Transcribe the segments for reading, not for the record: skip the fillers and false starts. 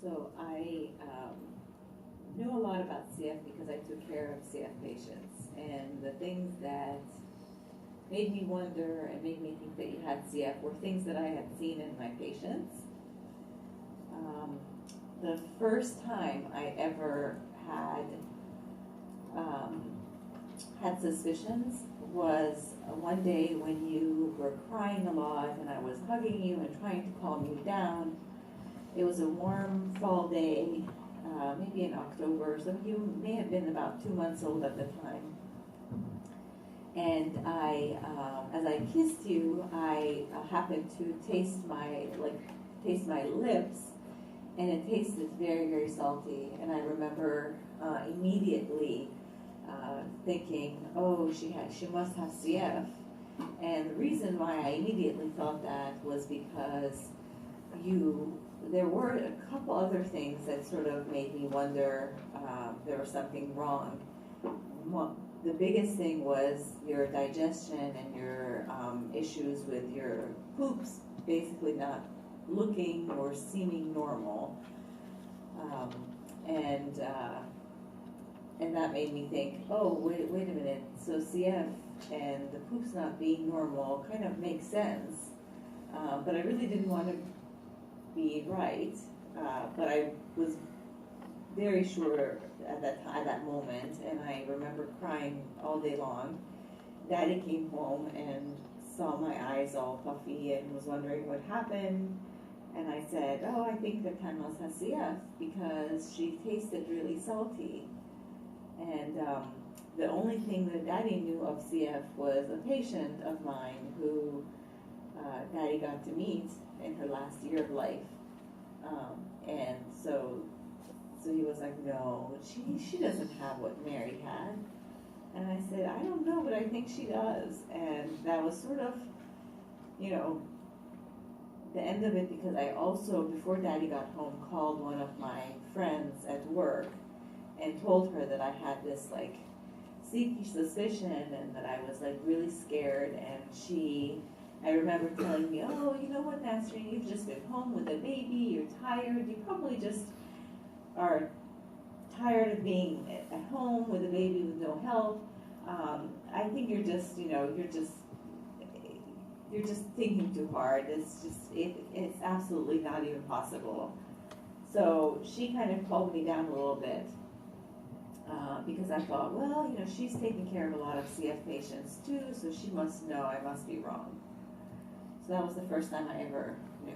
So I knew a lot about CF because I took care of CF patients, and the things that made me wonder and made me think that you had CF were things that I had seen in my patients. The first time I ever had suspicions was one day when you were crying a lot and I was hugging you and trying to calm you down. It was a warm fall day, maybe in October, so you may have been about 2 months old at the time. And as I kissed you, I happened to taste my lips, and it tasted very, very salty. And I remember immediately thinking, oh, she must have CF. And the reason why I immediately thought that was because there were a couple other things that sort of made me wonder there was something wrong. The biggest thing was your digestion and your issues with your poops basically not looking or seeming normal. And that made me think, oh, wait a minute, so CF and the poops not being normal kind of makes sense. But I really didn't want to be right, but I was very sure at that moment, and I remember crying all day long. Daddy came home and saw my eyes all puffy and was wondering what happened. And I said, oh, I think that Tanmos has CF because she tasted really salty. And the only thing that Daddy knew of CF was a patient of mine who Daddy got to meet in her last year of life. And so he was like, no, she doesn't have what Mary had. And I said, I don't know, but I think she does. And that was sort of, the end of it, because I also, before Daddy got home, called one of my friends at work and told her that I had this sneaky suspicion and that I was really scared. And I remember telling me, oh, you know what, Nasreen, you've just been home with a baby, you're tired, you probably just are tired of being at home with a baby with no help. I think you're just thinking too hard. It's absolutely not even possible. So she kind of calmed me down a little bit because I thought, well, she's taking care of a lot of CF patients too, so she must know I must be wrong. So that was the first time I ever knew.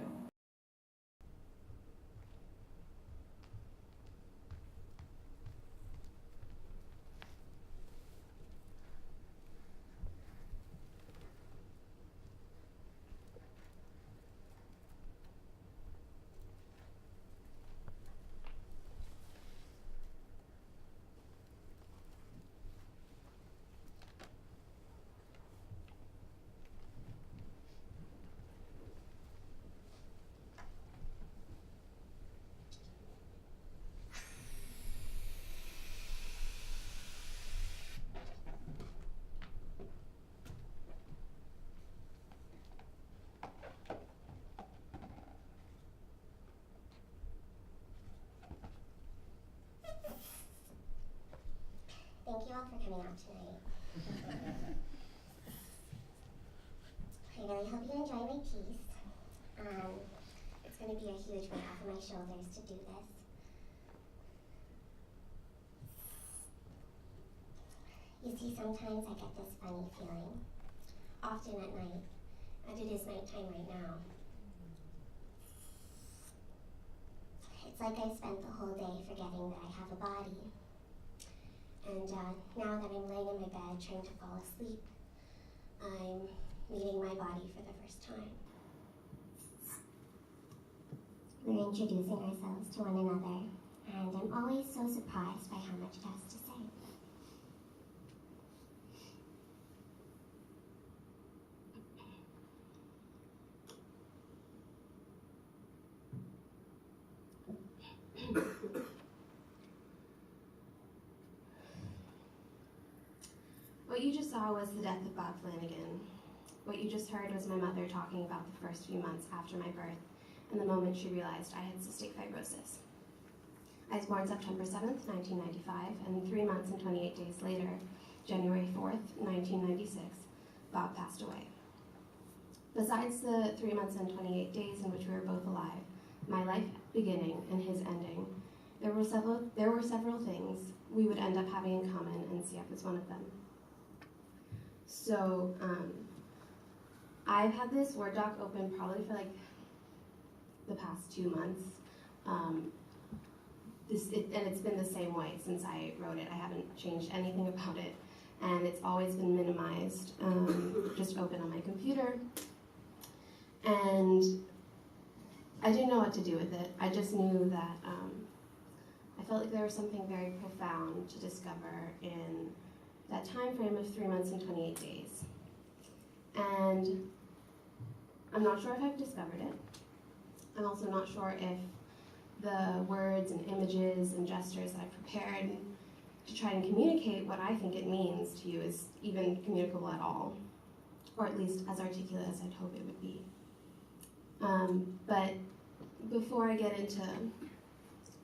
Thank you all for coming out tonight. I really hope you enjoy my piece. It's going to be a huge weight off of my shoulders to do this. You see, sometimes I get this funny feeling, often at night, and it is nighttime right now. It's like I spent the whole day forgetting that I have a body. And now that I'm laying in my bed trying to fall asleep, I'm meeting my body for the first time. We're introducing ourselves to one another, and I'm always so surprised by how much it has to say. What you just saw was the death of Bob Flanagan. What you just heard was my mother talking about the first few months after my birth and the moment she realized I had cystic fibrosis. I was born September 7th, 1995, and 3 months and 28 days later, January 4th, 1996, Bob passed away. Besides the 3 months and 28 days in which we were both alive, my life beginning and his ending, there were several things we would end up having in common, and CF was one of them. So, I've had this Word doc open probably for like the past 2 months. And it's been the same way since I wrote it. I haven't changed anything about it, and it's always been minimized, just open on my computer. And I didn't know what to do with it. I just knew that I felt like there was something very profound to discover in that time frame of 3 months and 28 days. And I'm not sure if I've discovered it. I'm also not sure if the words and images and gestures that I've prepared to try and communicate what I think it means to you is even communicable at all, or at least as articulate as I'd hope it would be. But before I get into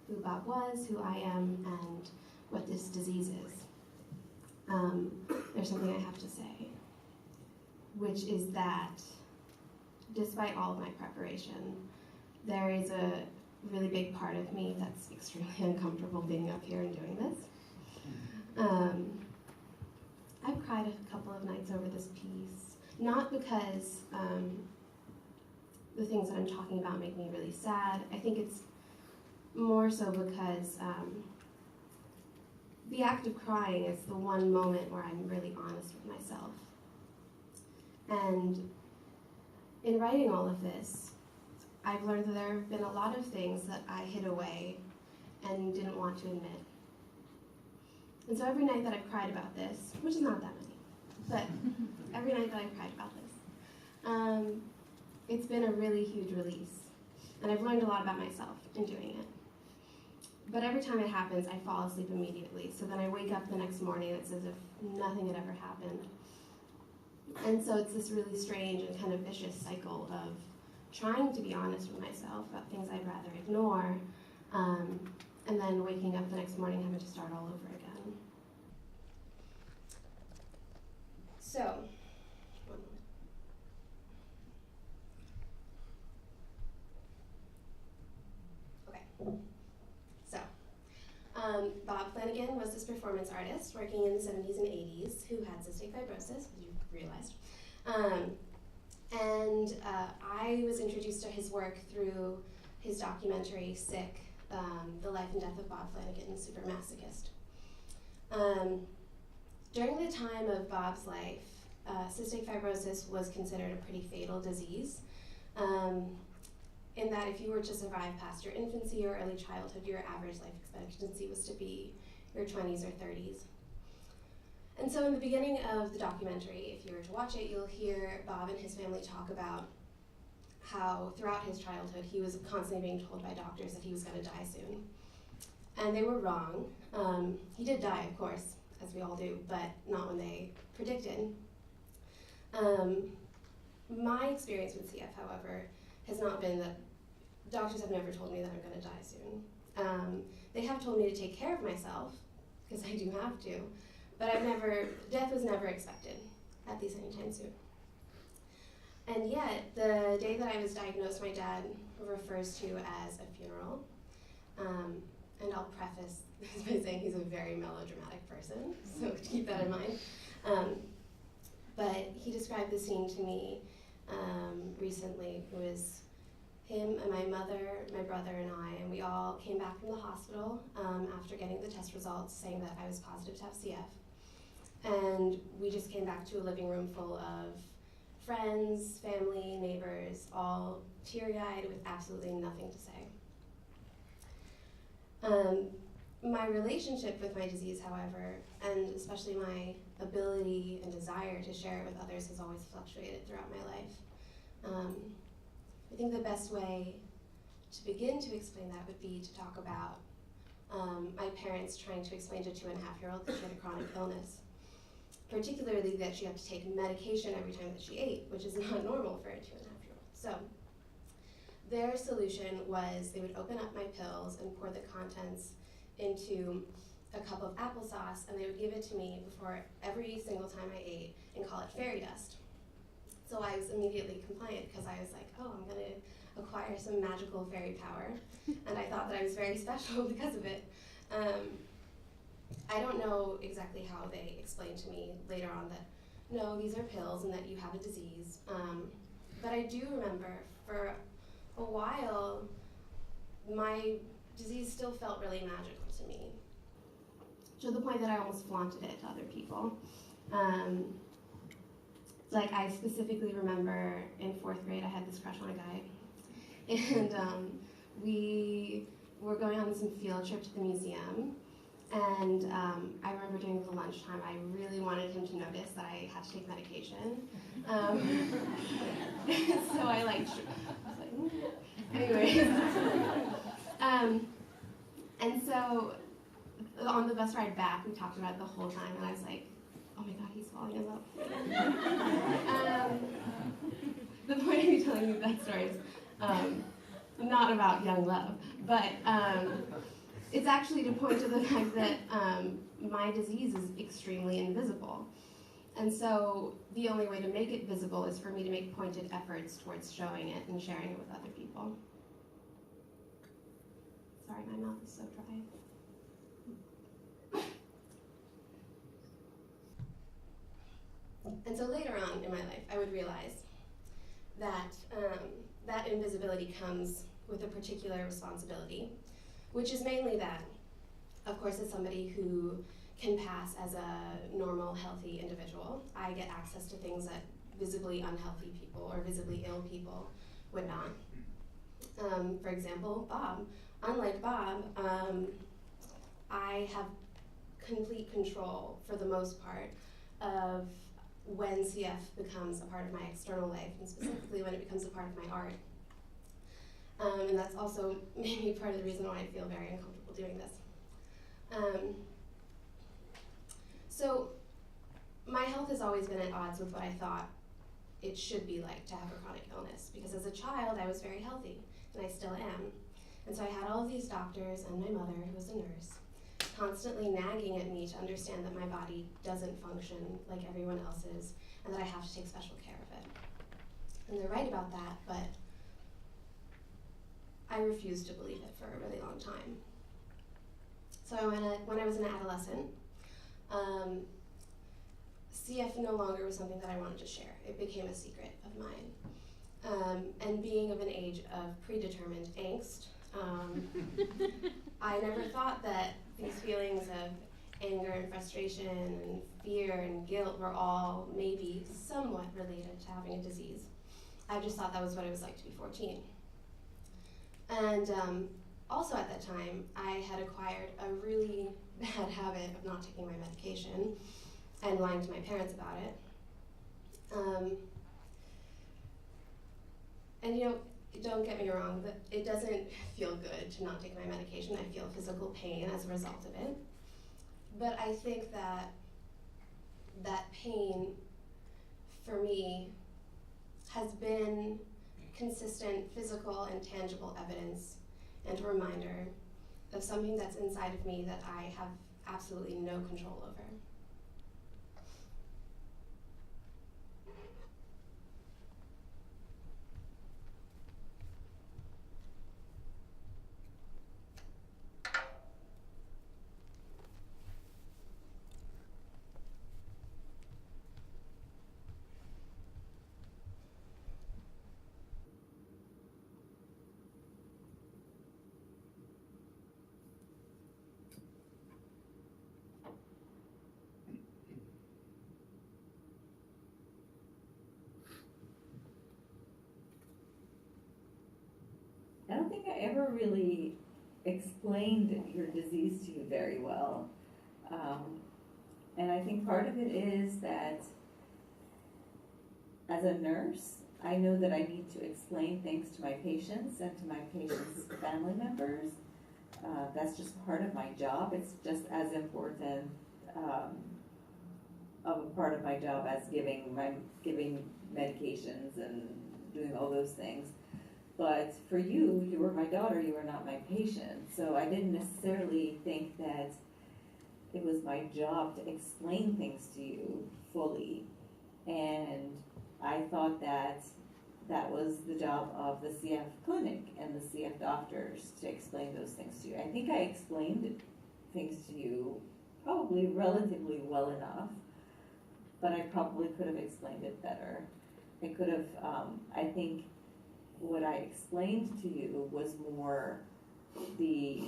who Bob was, who I am, and what this disease is, there's something I have to say, which is that despite all of my preparation, there is a really big part of me that's extremely uncomfortable being up here and doing this. I've cried a couple of nights over this piece, not because the things that I'm talking about make me really sad. I think it's more so because the act of crying is the one moment where I'm really honest with myself. And in writing all of this, I've learned that there have been a lot of things that I hid away and didn't want to admit. And so every night that I've cried about this, which is not that many, but every night that I've cried about this, it's been a really huge release. And I've learned a lot about myself in doing it. But every time it happens, I fall asleep immediately. So then I wake up the next morning, it's as if nothing had ever happened. And so it's this really strange and kind of vicious cycle of trying to be honest with myself about things I'd rather ignore, and then waking up the next morning having to start all over again. So, one moment. Okay. So, Bob Flanagan was this performance artist working in the 70s and 80s who had cystic fibrosis, as you realized. I was introduced to his work through his documentary, Sick, The Life and Death of Bob Flanagan, Supermasochist. During the time of Bob's life, cystic fibrosis was considered a pretty fatal disease, in that if you were to survive past your infancy or early childhood, your average life expectancy was to be your 20s or 30s. And so in the beginning of the documentary, if you were to watch it, you'll hear Bob and his family talk about how throughout his childhood he was constantly being told by doctors that he was going to die soon. And they were wrong. He did die, of course, as we all do, but not when they predicted. My experience with CF, however, has not been that doctors have never told me that I'm going to die soon. They have told me to take care of myself, because I do have to, but death was never expected, at least anytime soon. And yet, the day that I was diagnosed, my dad refers to as a funeral. And I'll preface this by saying he's a very melodramatic person, so keep that in mind. But he described the scene to me recently. It was him and my mother, my brother, and I, and we all came back from the hospital after getting the test results saying that I was positive to have CF. And we just came back to a living room full of friends, family, neighbors, all teary-eyed with absolutely nothing to say. My relationship with my disease, however, and especially my ability and desire to share it with others has always fluctuated throughout my life. I think the best way to begin to explain that would be to talk about my parents trying to explain to a 2.5-year-old that she had a chronic illness. Particularly that she had to take medication every time that she ate, which is not normal for a 2.5-year-old. So their solution was they would open up my pills and pour the contents into a cup of applesauce, and they would give it to me before every single time I ate and call it fairy dust. So I was immediately compliant because I was like, oh, I'm going to acquire some magical fairy power. And I thought that I was very special because of it. I don't know exactly how they explained to me later on that, no, these are pills and that you have a disease. But I do remember for a while, my disease still felt really magical to me, to the point that I almost flaunted it to other people. Like, I specifically remember in 4th grade, I had this crush on a guy, and we were going on some field trip to the museum, and I remember during the lunchtime, I really wanted him to notice that I had to take medication. So I was like, anyways. And so on the bus ride back, we talked about it the whole time, and I was like, oh my God, he's falling in love. The point of me telling you that story is not about young love, but it's actually to point to the fact that my disease is extremely invisible. And so the only way to make it visible is for me to make pointed efforts towards showing it and sharing it with other people. Sorry, my mouth is so dry. And so later on in my life, I would realize that that invisibility comes with a particular responsibility, which is mainly that, of course, as somebody who can pass as a normal, healthy individual, I get access to things that visibly unhealthy people or visibly ill people would not. For example, Bob. Unlike Bob, I have complete control, for the most part, of when CF becomes a part of my external life, and specifically when it becomes a part of my art. And that's also maybe part of the reason why I feel very uncomfortable doing this. So my health has always been at odds with what I thought it should be like to have a chronic illness, because as a child I was very healthy, and I still am. And so I had all of these doctors and my mother, who was a nurse, constantly nagging at me to understand that my body doesn't function like everyone else's, and that I have to take special care of it. And they're right about that, but I refused to believe it for a really long time. So when I was an adolescent, CF no longer was something that I wanted to share. It became a secret of mine. And being of an age of predetermined angst, I never thought that these feelings of anger and frustration and fear and guilt were all maybe somewhat related to having a disease. I just thought that was what it was like to be 14. And also at that time, I had acquired a really bad habit of not taking my medication and lying to my parents about it. And you know, don't get me wrong, but it doesn't feel good to not take my medication. I feel physical pain as a result of it. But I think that that pain, for me, has been consistent physical and tangible evidence and a reminder of something that's inside of me that I have absolutely no control over. I don't think I ever really explained your disease to you very well. And I think part of it is that as a nurse, I know that I need to explain things to my patients and to my patients' family members. That's just part of my job. It's just as important of a part of my job as giving medications and doing all those things. but for you, you were my daughter, you were not my patient. So I didn't necessarily think that it was my job to explain things to you fully. And I thought that that was the job of the CF clinic and the CF doctors to explain those things to you. I think I explained things to you probably relatively well enough, but I probably could have explained it better. I could have, I think what I explained to you was more the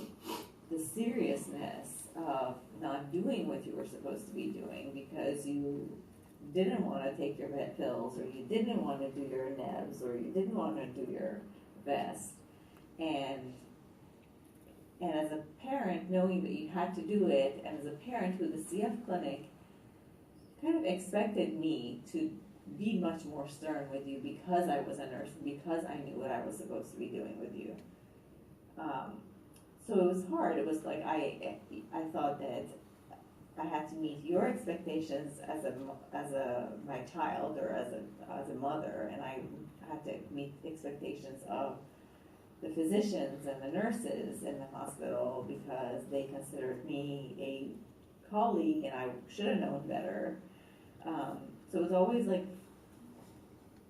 seriousness of not doing what you were supposed to be doing because you didn't want to take your med pills, or you didn't want to do your nebs, or you didn't want to do your vest. And as a parent, knowing that you had to do it, and as a parent who the CF clinic kind of expected me to be much more stern with you because I was a nurse, because I knew what I was supposed to be doing with you. So it was hard. It was like I thought that I had to meet your expectations as my child, or as a mother, and I had to meet expectations of the physicians and the nurses in the hospital because they considered me a colleague and I should have known better. So it was always like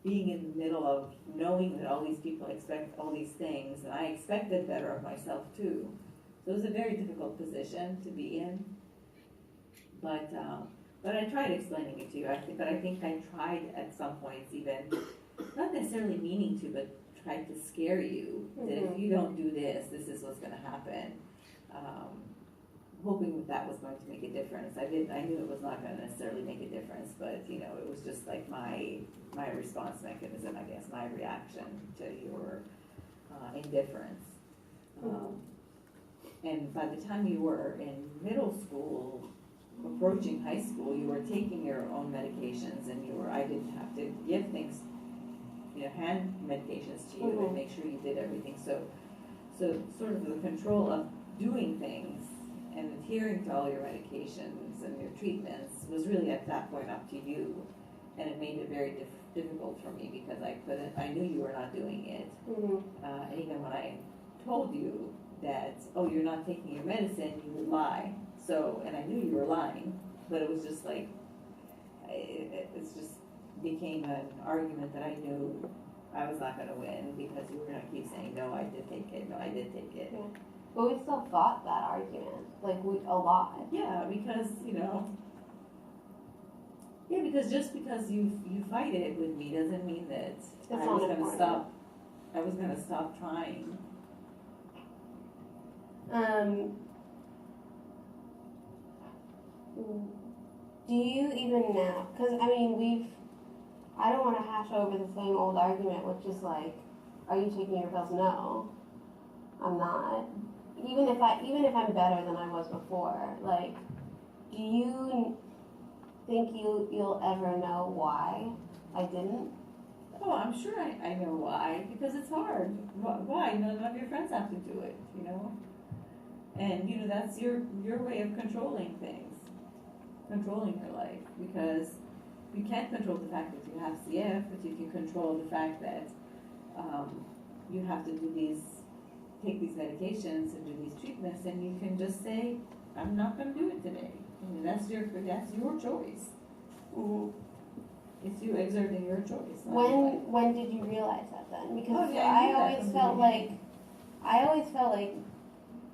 being in the middle of knowing that all these people expect all these things, and I expected better of myself too. So it was a very difficult position to be in. But I tried explaining it to you. But I think I tried at some points, even not necessarily meaning to, but tried to scare you that if you don't do this, this is what's going to happen. Hoping that was going to make a difference. I knew it was not going to necessarily make a difference, but it was just like my response mechanism, I guess, my reaction to your indifference. And by the time you were in middle school, approaching high school, you were taking your own medications, and I didn't have to give things, hand medications to you and make sure you did everything. So sort of the control of doing things and adhering to all your medications and your treatments was really at that point up to you, and it made it very difficult for me because I knew you were not doing it. And even when I told you that, oh, you're not taking your medicine, you would lie. So, and I knew you were lying, but it was just like, it's just became an argument that I knew I was not going to win because you were going to keep saying, no, I did take it, no, I did take it. Yeah. But we still fought that argument, a lot. Yeah, because, because just because you fight it with me doesn't mean that I was going to stop trying. Do you even now, because I don't want to hash over the same old argument, which is like, are you taking your pills? No, I'm not. Even if I'm better than I was before, do you think you'll ever know why I didn't? Oh, I'm sure I know why, because it's hard. Why? None of your friends have to do it, And, that's your way of controlling things, controlling your life, because you can't control the fact that you have CF, but you can control the fact that you have to take these medications and do these treatments, and you can just say, I'm not going to do it today. That's your choice. Mm-hmm. It's you exerting your choice. When did you realize that then? Because I always felt like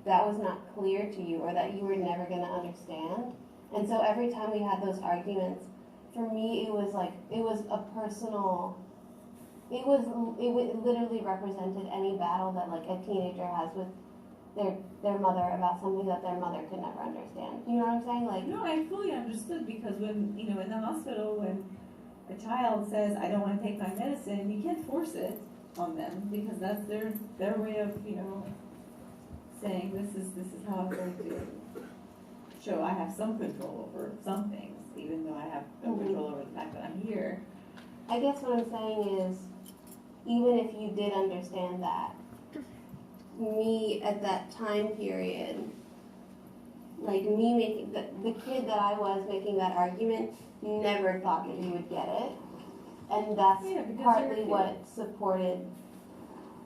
that was not clear to you, or that you were never going to understand. And so every time we had those arguments, for me it was a personal. It literally represented any battle that a teenager has with their mother about something that their mother could never understand. You know what I'm saying? No, I fully understood, because when in the hospital, when a child says, I don't want to take my medicine, you can't force it on them, because that's their way of saying this is how I'm going to show I have some control over some things, even though I have no control over the fact that I'm here. I guess what I'm saying is, even if you did understand that, me at that time period, me making the kid that I was making that argument, never thought that you would get it, and that's partly what supported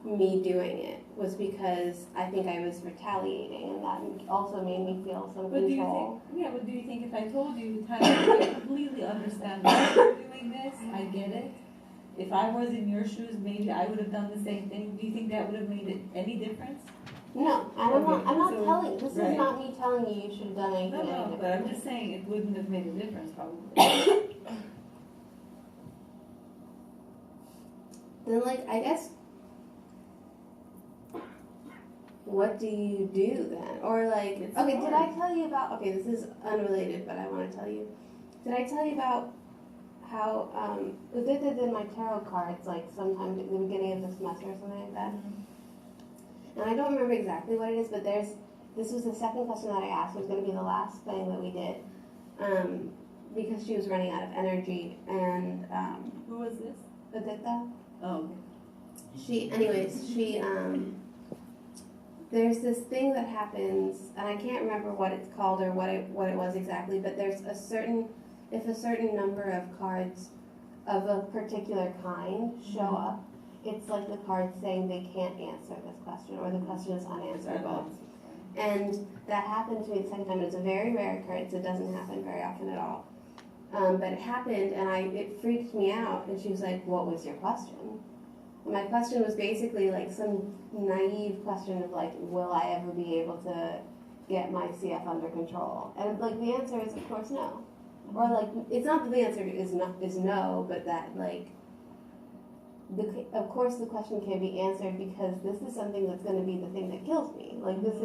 me doing it was because I think I was retaliating, and that also made me feel some But control. do you think if I told you, I completely understand why you're doing this, I get it. If I was in your shoes, maybe I would have done the same thing. Do you think that would have made it any difference? No, I'm Okay, not so- telling, this right. is not me telling you you should have done anything. No, but I'm just saying it wouldn't have made a difference probably. Then, like, I guess, what do you do then? Or like, It's okay, hard. did I tell you about, okay, this is unrelated, but I want to tell you. Did I tell you about how, in my tarot cards, like sometime at the beginning of the semester or something like that? And I don't remember exactly what it is, but this was the second question that I asked. It was going to be the last thing that we did, because she was running out of energy, and Who was this? Aditya, Oh, she, there's this thing that happens, and I can't remember what it's called or what it was exactly, but there's if a certain number of cards of a particular kind show up, it's like the card saying they can't answer this question, or the question is unanswerable. And that happened to me the second time. It's a very rare occurrence. It doesn't happen very often at all. But it happened, and it freaked me out. And she was like, "What was your question?" And my question was basically like some naive question of like, "Will I ever be able to get my CF under control?" And like the answer is, of course, no. Or like, it's not that the answer is no, but that like, of course the question can be answered because this is something that's going to be the thing that kills me. Like this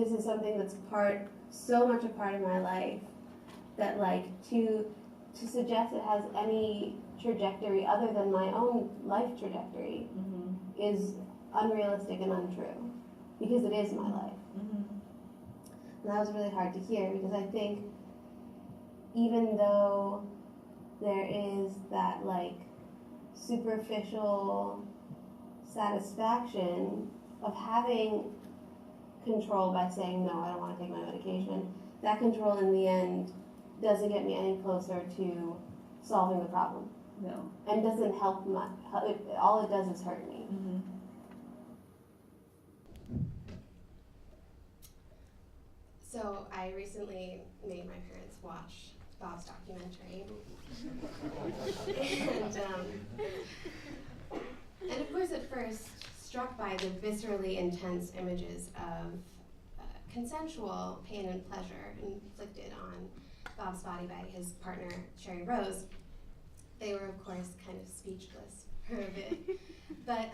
is something that's so much a part of my life that like to suggest it has any trajectory other than my own life trajectory is unrealistic and untrue, because it is my life. And that was really hard to hear, because I think even though there is that like superficial satisfaction of having control by saying no, I don't want to take my medication, that control in the end doesn't get me any closer to solving the problem. no. And doesn't help much. All it does is hurt me. So I recently made my parents watch Bob's documentary. And of course at first struck by the viscerally intense images of consensual pain and pleasure inflicted on Bob's body by his partner, Sherry Rose, they were of course kind of speechless for a bit. But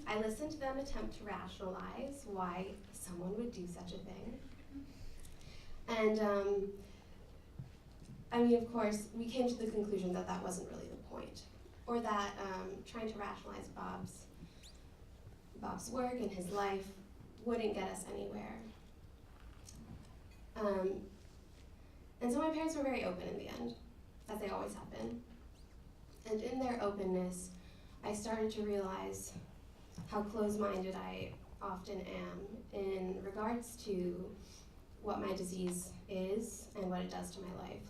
I listened to them attempt to rationalize why someone would do such a thing. And I mean, of course, we came to the conclusion that that wasn't really the point, or that trying to rationalize Bob's work and his life wouldn't get us anywhere. And so my parents were very open in the end, as they always have been. And in their openness, I started to realize how close-minded I often am in regards to what my disease is and what it does to my life.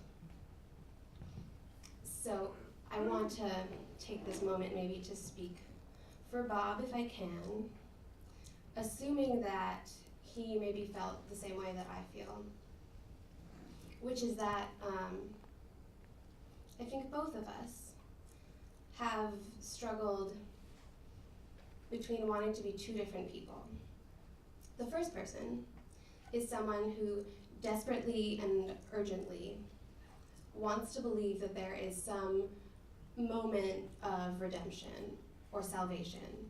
So I want to take this moment maybe to speak for Bob, if I can, assuming that he maybe felt the same way that I feel, which is that I think both of us have struggled between wanting to be two different people. The first person is someone who desperately and urgently wants to believe that there is some moment of redemption or salvation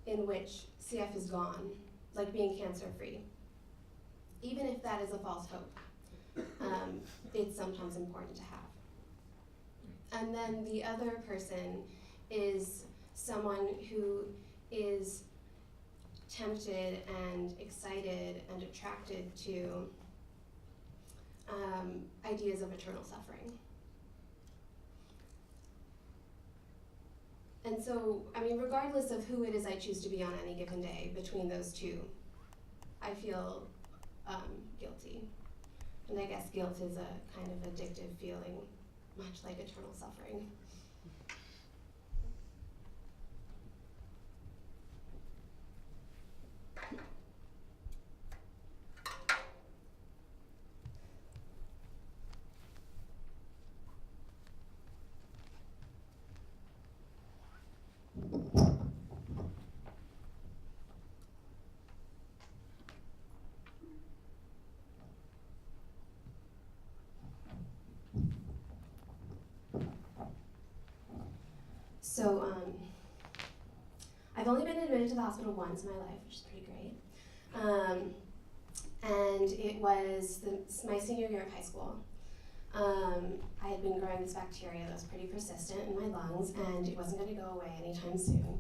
in which CF is gone, like being cancer-free. Even if that is a false hope, it's sometimes important to have. And then the other person is someone who is tempted and excited and attracted to ideas of eternal suffering. And so, I mean, regardless of who it is I choose to be on any given day, between those two, I feel guilty. And I guess guilt is a kind of addictive feeling, much like eternal suffering. admitted to the hospital once in my life, which is pretty great. And it was my senior year of high school. I had been growing this bacteria that was pretty persistent in my lungs, and it wasn't going to go away anytime soon.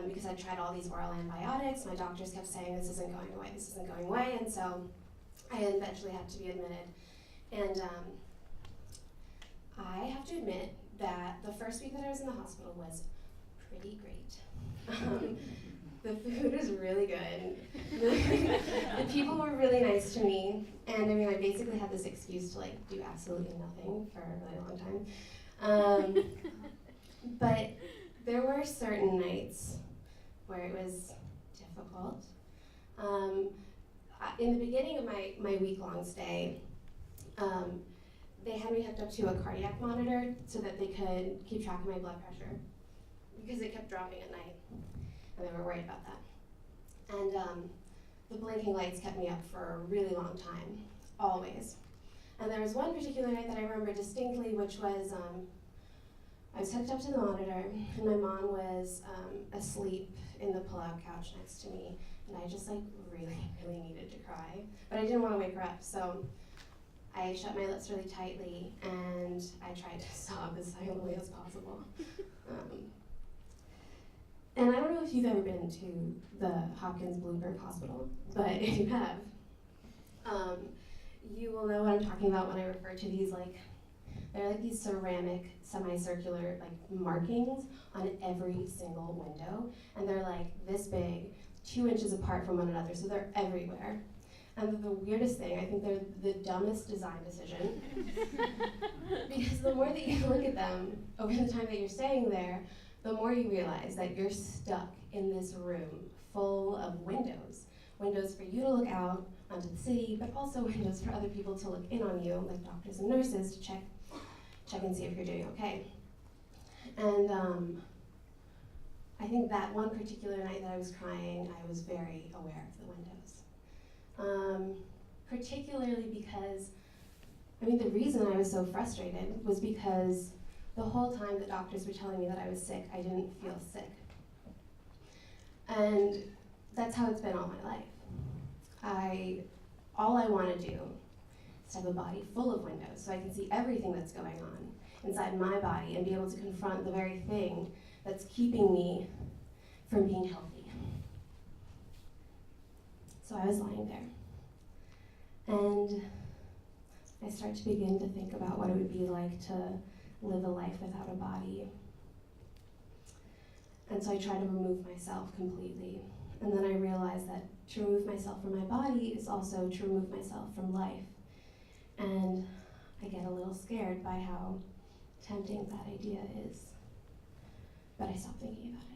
Because I tried all these oral antibiotics, my doctors kept saying, this isn't going away, this isn't going away, and so I eventually had to be admitted. And I have to admit that the first week that I was in the hospital was pretty great. The food was really good. The people were really nice to me, and I mean, I basically had this excuse to like do absolutely nothing for a really long time. But there were certain nights where it was difficult. In the beginning of my week-long stay, they had me hooked up to a cardiac monitor so that they could keep track of my blood pressure because it kept dropping at night, and they were worried about that. And the blinking lights kept me up for a really long time, always. And there was one particular night that I remember distinctly, which was I was hooked up to the monitor, and my mom was asleep in the pull-out couch next to me, and I just like really needed to cry, but I didn't want to wake her up, so I shut my lips really tightly, and I tried to sob as silently as possible. And I don't know if you've ever been to the Hopkins Bloomberg Hospital, but if you have, you will know what I'm talking about when I refer to these they're like these ceramic, semicircular markings on every single window, and they're like this big, 2 inches apart from one another, so they're everywhere. And the weirdest thing, I think they're the dumbest design decision, because the more that you look at them over the time that you're staying there, the more you realize that you're stuck in this room full of windows. Windows for you to look out onto the city, but also windows for other people to look in on you, like doctors and nurses, to check and see if you're doing okay. And I think that one particular night that I was crying, I was very aware of the windows. Particularly because, the reason I was so frustrated was because the whole time that doctors were telling me that I was sick, I didn't feel sick. And that's how it's been all my life. All I want to do is have a body full of windows so I can see everything that's going on inside my body and be able to confront the very thing that's keeping me from being healthy. So I was lying there, and I start to begin to think about what it would be like to live a life without a body. And so I try to remove myself completely. And then I realize that to remove myself from my body is also to remove myself from life. And I get a little scared by how tempting that idea is. But I stop thinking about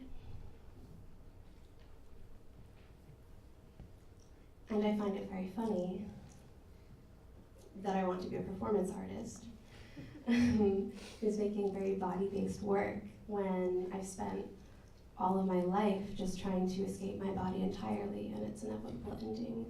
it. And I find it very funny that I want to be a performance artist who's making very body-based work when I've spent all of my life just trying to escape my body entirely, and it's inevitable ending.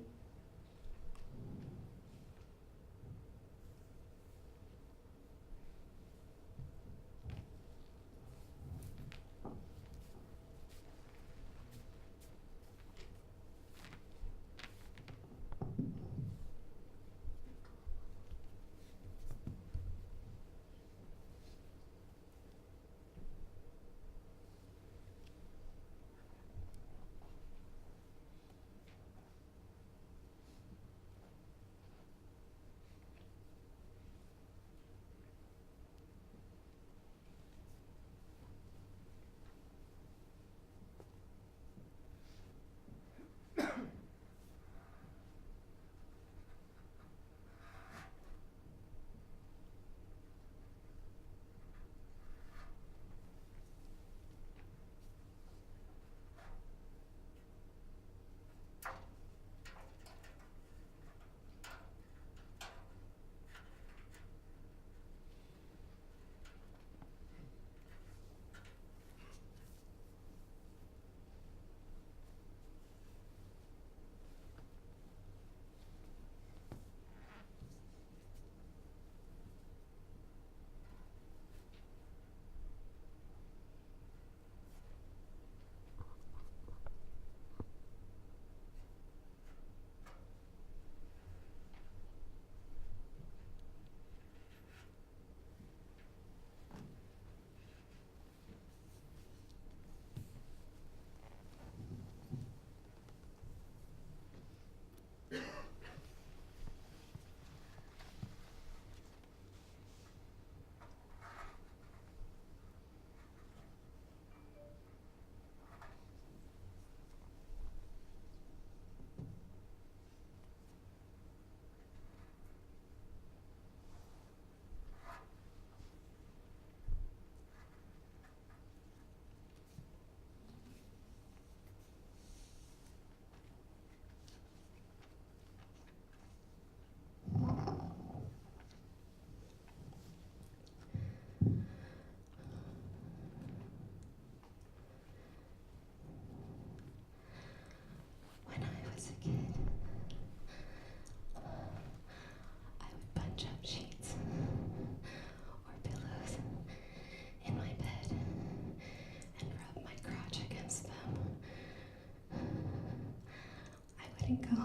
couldn't go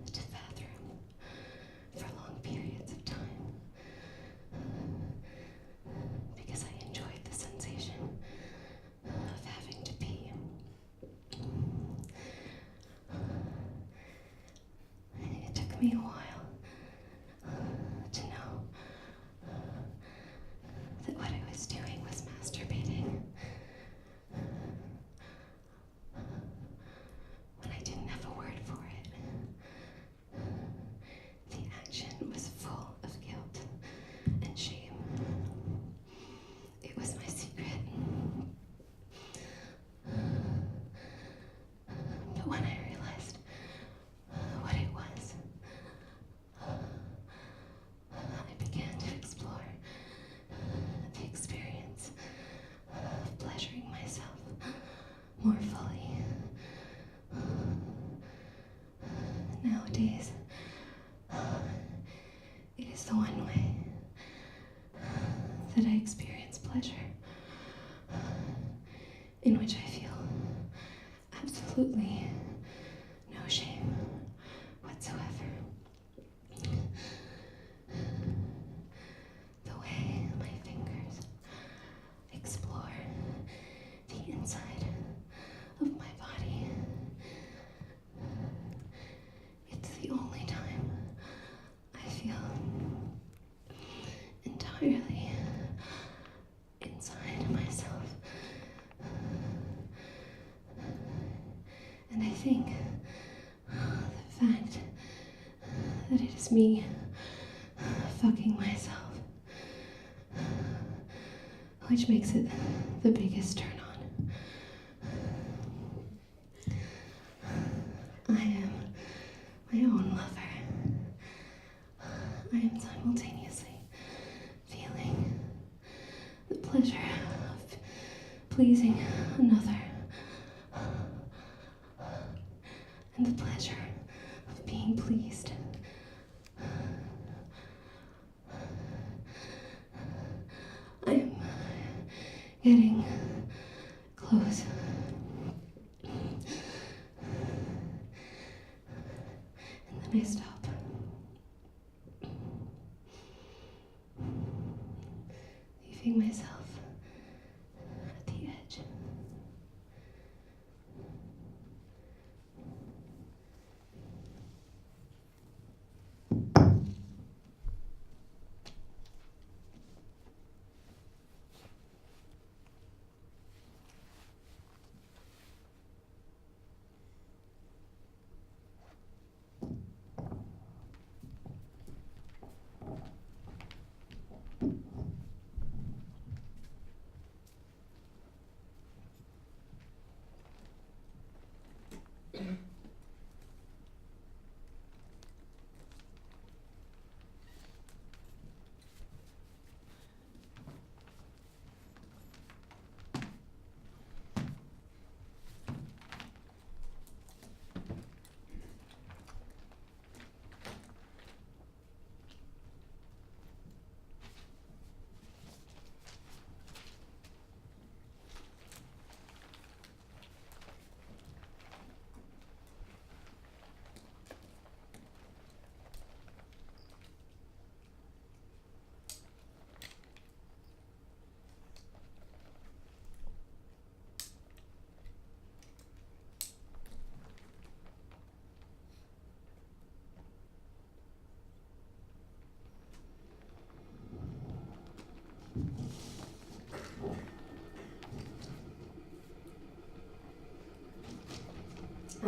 to the bathroom for long periods of time because I enjoyed the sensation of having to pee. It took me a while to know that what I was doing was masturbating. When I didn't have a word for it, the action was full of guilt and shame. It was my secret. But when I realized what it was, I began to explore the experience of pleasuring myself more fully. Nowadays, it is the one way that I experience pleasure, in which I feel absolutely no shame whatsoever. The way my fingers explore the inside of my body, it's the only time I feel entirely inside myself. And I think the fact that it is me fucking myself which makes it the biggest turn on. I am my own lover. I am simultaneously feeling the pleasure of pleasing another and the pleasure of being pleased. I am getting close. And then I stop. Leaving myself at the edge.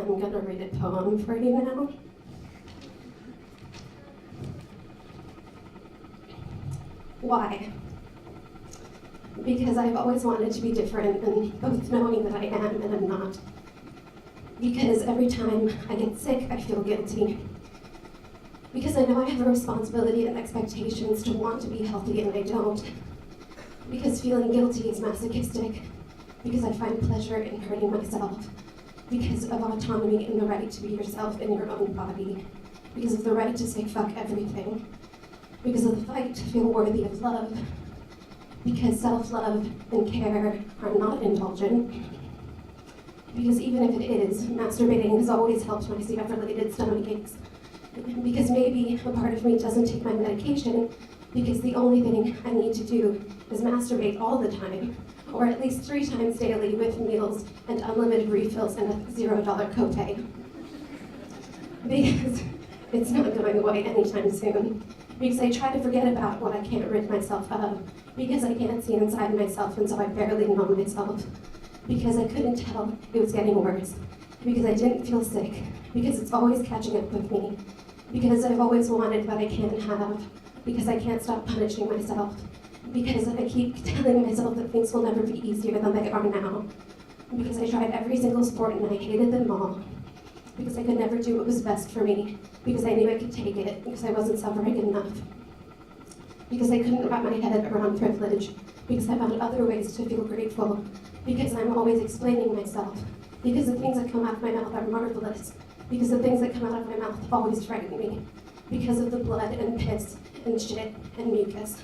I'm gonna read a poem for you now. Why? Because I've always wanted to be different, and both knowing that I am and I'm not. Because every time I get sick, I feel guilty. Because I know I have a responsibility and expectations to want to be healthy, and I don't. Because feeling guilty is masochistic. Because I find pleasure in hurting myself. Because of autonomy and the right to be yourself in your own body. Because of the right to say fuck everything. Because of the fight to feel worthy of love. Because self-love and care are not indulgent. Because even if it is, masturbating has always helped my CF-related stomach aches. Because maybe a part of me doesn't take my medication because the only thing I need to do is masturbate all the time, or at least 3 times daily with meals and unlimited refills and a $0 copay. Because it's not going away anytime soon. Because I try to forget about what I can't rid myself of. Because I can't see inside myself, and so I barely know myself. Because I couldn't tell it was getting worse. Because I didn't feel sick. Because it's always catching up with me. Because I've always wanted what I can't have. Because I can't stop punishing myself. Because I keep telling myself that things will never be easier than they are now. Because I tried every single sport and I hated them all. Because I could never do what was best for me. Because I knew I could take it. Because I wasn't suffering enough. Because I couldn't wrap my head around privilege. Because I found other ways to feel grateful. Because I'm always explaining myself. Because the things that come out of my mouth are marvelous. Because the things that come out of my mouth always frighten me. Because of the blood and piss and shit and mucus.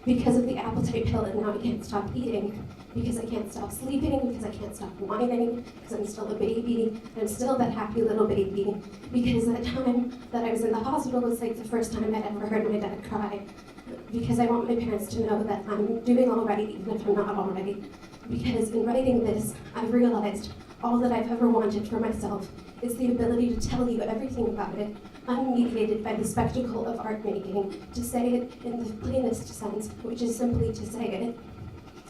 Because of the appetite pill, and now I can't stop eating. Because I can't stop sleeping, because I can't stop whining, because I'm still a baby, and I'm still that happy little baby. Because that time that I was in the hospital was like the first time I'd ever heard my dad cry. Because I want my parents to know that I'm doing all right, even if I'm not all right. Because in writing this, I've realized all that I've ever wanted for myself is the ability to tell you everything about it, unmediated by the spectacle of art making, to say it in the plainest sense, which is simply to say it.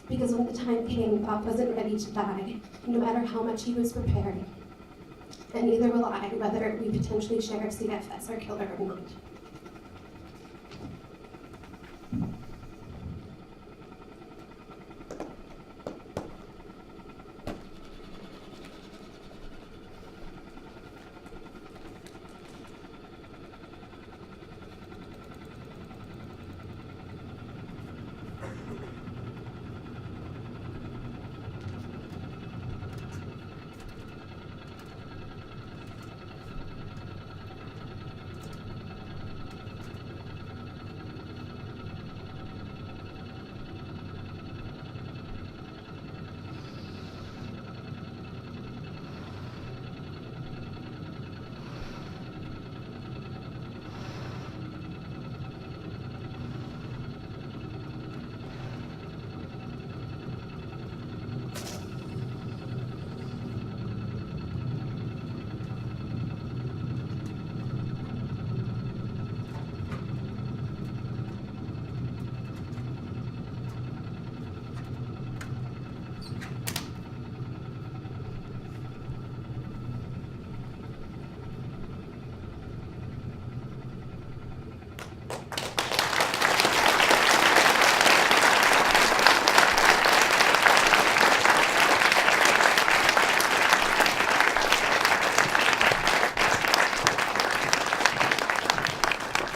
Because when the time came, Bob wasn't ready to die, no matter how much he was prepared. And neither will I, whether we potentially share CF as our killer or not.